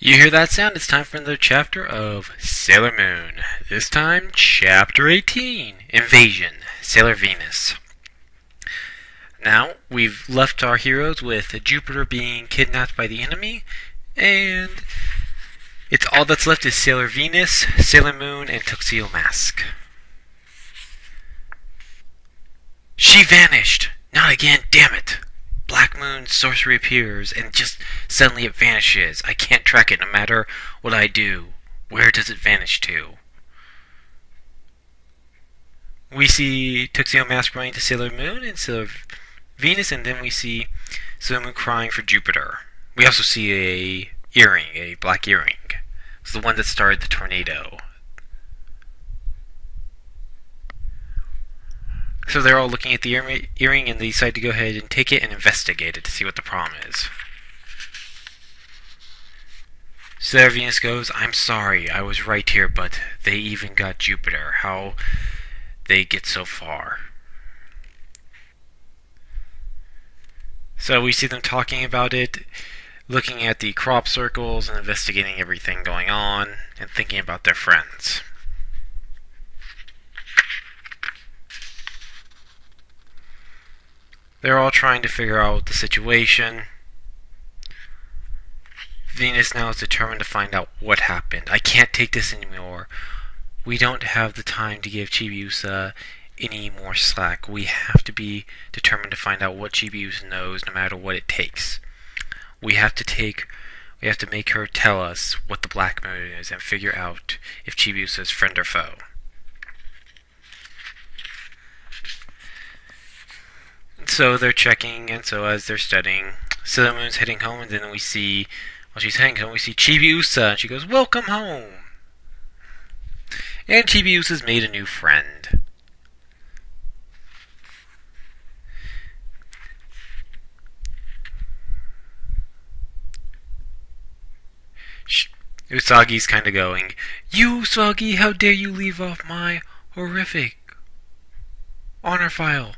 You hear that sound? It's time for another chapter of Sailor Moon. This time, Chapter 18, Invasion, Sailor Venus. Now, we've left our heroes with Jupiter being kidnapped by the enemy, and it's all that's left is Sailor Venus, Sailor Moon, and Tuxedo Mask. She vanished! Not again, damn it! Black Moon's sorcery appears, and just suddenly it vanishes. I can't track it no matter what I do. Where does it vanish to? We see Tuxedo Mask running to Sailor Moon and Sailor Venus, and then we see Sailor Moon crying for Jupiter. We also see a earring, a black earring. It's the one that started the tornado. So they're all looking at the earring and they decide to go ahead and take it and investigate it to see what the problem is. Sailor Venus goes, "I'm sorry, I was right here, but they even got Jupiter. How they get so far?" So we see them talking about it, looking at the crop circles and investigating everything going on, and thinking about their friends. They're all trying to figure out the situation. Venus now is determined to find out what happened. I can't take this anymore. We don't have the time to give Chibiusa any more slack. We have to be determined to find out what Chibiusa knows, no matter what it takes. We have to make her tell us what the Black Moon is and figure out if Chibiusa is friend or foe. So they're checking, and so as they're studying, Sailor Moon's heading home, and then while she's heading home, we see Chibiusa, and she goes, "Welcome home!" And Chibiusa's made a new friend. Usagi's kinda going, "You, Usagi, how dare you leave off my horrific honor file?"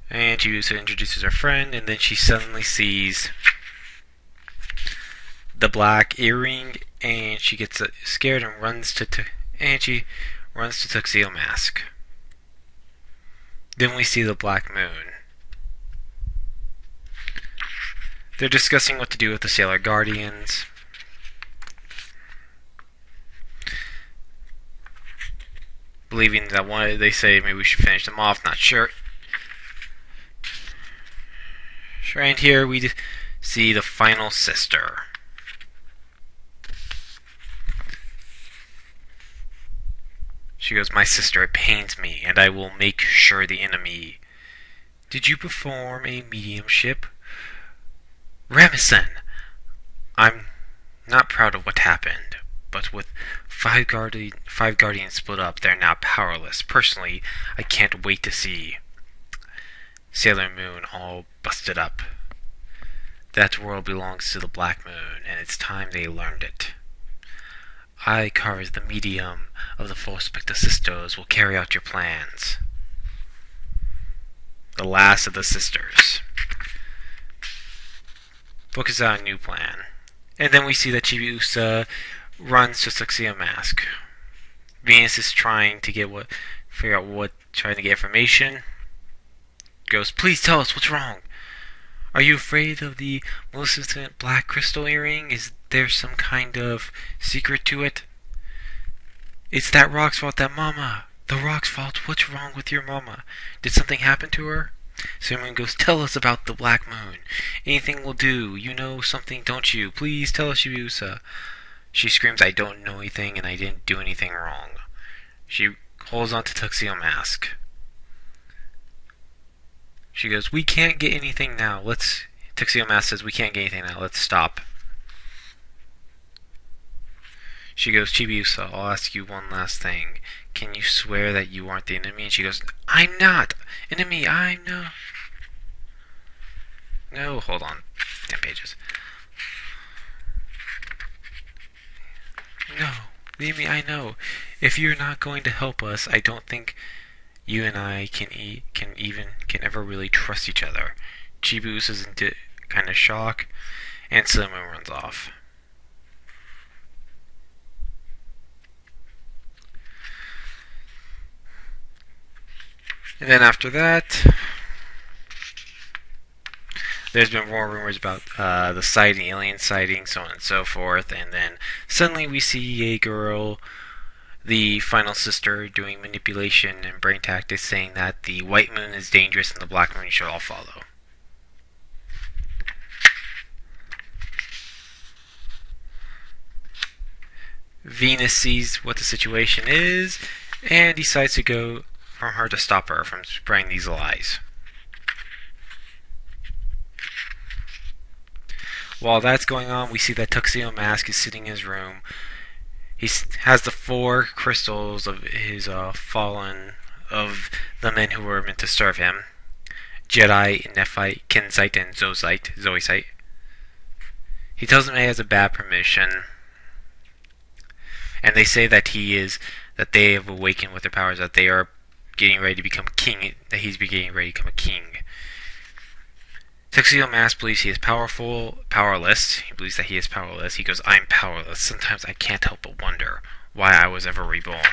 And Chibiusa introduces her friend, and then she suddenly sees the black earring, and she gets scared and runs to Tuxedo Mask. Then we see the Black Moon. They're discussing what to do with the Sailor Guardians. Believing that they say maybe we should finish them off, not sure. And here we see the final sister. She goes, "My sister, it pains me, and I will make sure the enemy." "Did you perform a mediumship?" "Ramison, I'm not proud of what happened, but with five guardians split up, they're now powerless. Personally, I can't wait to see Sailor Moon all busted up. That world belongs to the Black Moon, and it's time they learned it. I, Kara, the medium of the Four Spectre Sisters, will carry out your plans." The last of the sisters focuses on a new plan. And then we see that Chibiusa runs to Tuxedo Mask. Venus is trying to get information. Goes, "Please tell us what's wrong. Are you afraid of the Maleficent Black Crystal Earring? Is there some kind of secret to it?" "It's that rock's fault, that mama. The rock's fault. What's wrong with your mama? Did something happen to her?" Sailor Moon goes, "Tell us about the Black Moon. Anything will do. You know something, don't you? Please tell us, Chibiusa." She screams, "I don't know anything, and I didn't do anything wrong." She holds on to Tuxedo Mask. She goes, "We can't get anything now. Tuxedo Mask says, "We can't get anything now. Let's stop." She goes, "Chibiusa, I'll ask you one last thing. Can you swear that you aren't the enemy?" And she goes, "I'm not enemy. I'm no." No, hold on. 10 pages. "No, leave me. I know. If you're not going to help us, I don't think you and I can ever really trust each other. Chibiusa is in kind of shock, and Sailor Moon runs off. And then after that, there's been more rumors about the sighting, alien sighting, so on and so forth. And then suddenly we see a girl, the final sister, doing manipulation and brain tactics, saying that the white moon is dangerous and the black moon should all follow. Venus sees what the situation is and decides to go from her to stop her from spreading these lies. While that's going on, we see that Tuxedo Mask is sitting in his room. He has the 4 crystals of his fallen, of the men who were meant to serve him: Jedi, Nephite, Kenzite, and Zoisite. He tells them he has a bad permission, and they say that that they have awakened with their powers, that they are getting ready to become king, that he's getting ready to become a king. Tuxedo Mask believes he is powerless. He believes that he is powerless. He goes, "I'm powerless. Sometimes I can't help but wonder why I was ever reborn.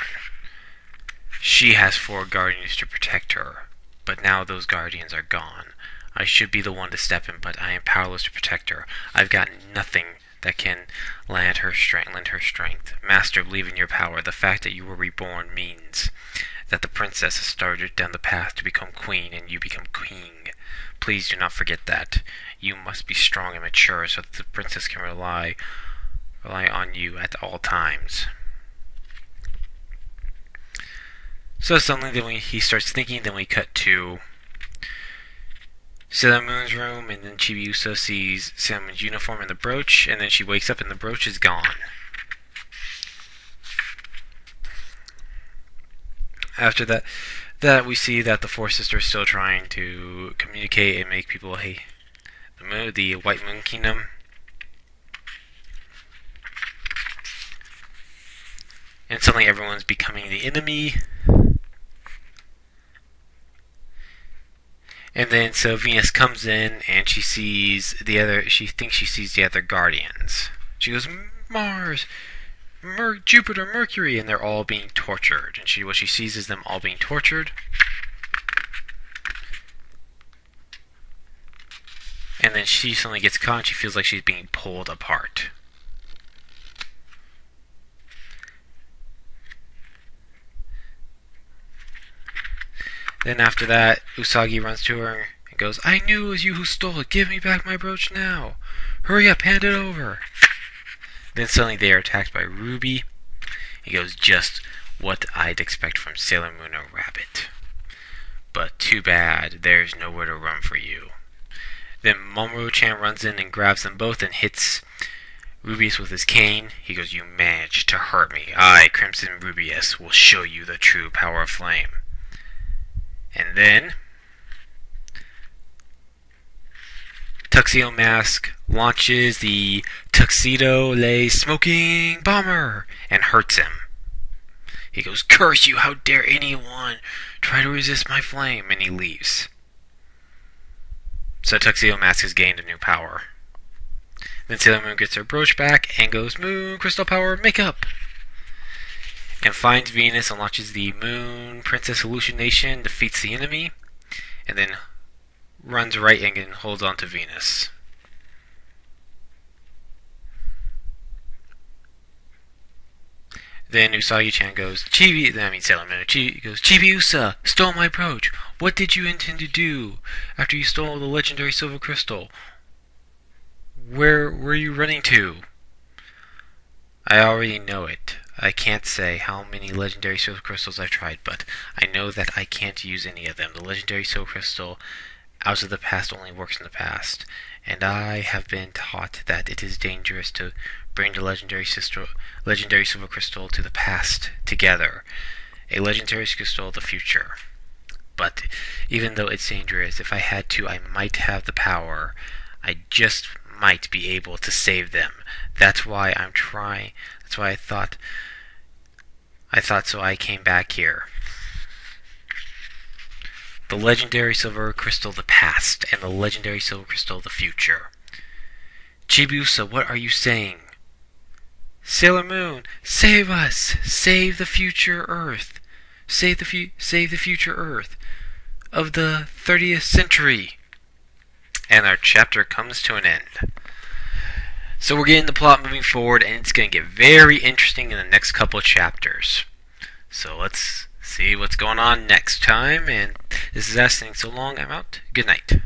She has 4 guardians to protect her, but now those guardians are gone. I should be the one to step in, but I am powerless to protect her. I've got nothing that can lend her strength. Master, believe in your power. The fact that you were reborn means that the princess has started down the path to become queen, and you become king. Please do not forget that. You must be strong and mature so that the princess can rely on you at all times." So suddenly, then he starts thinking. Then we cut to Sailor Moon's room, and then Chibiusa sees Sailor Moon's uniform and the brooch, and then she wakes up and the brooch is gone. After that we see that the 4 sisters are still trying to communicate and make people hate the White Moon Kingdom. And suddenly everyone's becoming the enemy. And then so Venus comes in and she thinks she sees the other guardians. She goes, "Mars, Jupiter, Mercury," and they're all being tortured. And what she sees is them all being tortured. And then she suddenly gets caught and she feels like she's being pulled apart. Then after that, Usagi runs to her and goes, "I knew it was you who stole it. Give me back my brooch now. Hurry up, hand it over." Then suddenly they are attacked by Ruby. He goes, "Just what I'd expect from Sailor Moon or Rabbit. But too bad, there's nowhere to run for you." Then Momoro-chan runs in and grabs them both and hits Rubius with his cane. He goes, "You managed to hurt me. I, Crimson Rubius, will show you the true power of flame." And then Tuxedo Mask launches the Tuxedo Lay Smoking Bomber and hurts him. He goes, "Curse you, how dare anyone try to resist my flame," and he leaves. So Tuxedo Mask has gained a new power. Then Sailor Moon gets her brooch back and goes, "Moon Crystal Power Makeup!" and finds Venus and launches the Moon Princess Hallucination, defeats the enemy, and then runs right and holds on to Venus. Then Usagi-chan goes, Sailor Moon goes, "Chibiusa stole my brooch. What did you intend to do after you stole the legendary silver crystal? Where were you running to?" "I already know it. I can't say how many legendary silver crystals I've tried, but I know that I can't use any of them. The legendary silver crystal out of the past only works in the past, and I have been taught that it is dangerous to bring the legendary silver crystal to the past together. A legendary crystal of the future. But even though it's dangerous, if I had to, I might have the power. I just might be able to save them. That's why I'm trying. That's why I thought so I came back here." the legendary silver crystal of the past, and the legendary silver crystal of the future. Chibiusa, what are you saying? Sailor Moon, save us! Save the future Earth! Save the future Earth of the 30th century! And our chapter comes to an end. So we're getting the plot moving forward, and it's going to get very interesting in the next couple of chapters. So let's see what's going on next time. And this is Ash saying so long. I'm out. Good night.